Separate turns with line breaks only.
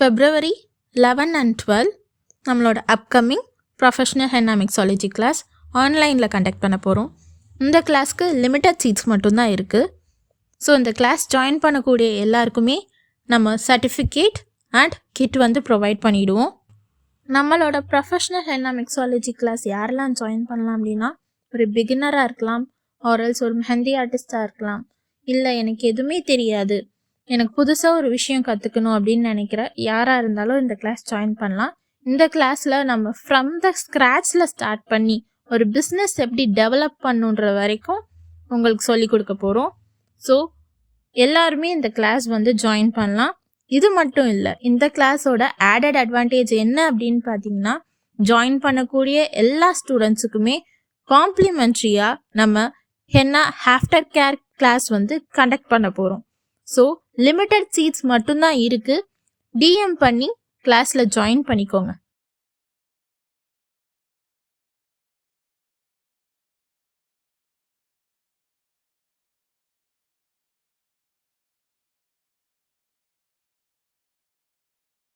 February 11 and 12 நம்மளோட upcoming professional henna mixology class ஆன்லைனில் conduct பண்ண போகிறோம். இந்த கிளாஸ்க்கு லிமிட்டட் சீட்ஸ் மட்டும்தான் இருக்குது. ஸோ இந்த கிளாஸ் ஜாயின் பண்ணக்கூடிய எல்லாருக்குமே நம்ம சர்டிஃபிகேட் அண்ட் கிட் வந்து ப்ரொவைட் பண்ணிவிடுவோம். நம்மளோட ப்ரொஃபஷ்னல் ஹென்னா மிக்ஸாலஜி கிளாஸ் யாரெல்லாம் ஜாயின் பண்ணலாம் அப்படின்னா, ஒரு பிகினராக இருக்கலாம், ஆர்எல்ஸ் ஒரு மெஹந்தி ஆர்டிஸ்டாக இருக்கலாம், இல்லை எனக்கு எதுவுமே தெரியாது, எனக்கு புதுசாக ஒரு விஷயம் கற்றுக்கணும் அப்படின்னு நினைக்கிற யாராக இருந்தாலும் இந்த கிளாஸ் ஜாயின் பண்ணலாம். இந்த கிளாஸில் நம்ம ஃப்ரம் த ஸ்க்ராட்சில் ஸ்டார்ட் பண்ணி ஒரு பிஸ்னஸ் எப்படி டெவலப் பண்ணுன்ற வரைக்கும் உங்களுக்கு சொல்லி கொடுக்க போகிறோம். ஸோ எல்லாருமே இந்த கிளாஸ் வந்து ஜாயின் பண்ணலாம். இது மட்டும் இல்லை, இந்த கிளாஸோட ஆடட் அட்வான்டேஜ் என்ன அப்படின்னு பார்த்தீங்கன்னா, ஜாயின் பண்ணக்கூடிய எல்லா ஸ்டூடெண்ட்ஸுக்குமே காம்ப்ளிமெண்ட்ரியாக நம்ம ஹென்னா ஆஃப்டர் கேர் கிளாஸ் வந்து கண்டக்ட் பண்ண போகிறோம். ஸோ லிமிட்டட் சீட்ஸ் மட்டும்தான் இருக்குது. டிஎம் பண்ணி கிளாஸில் ஜாயின் பண்ணிக்கோங்க.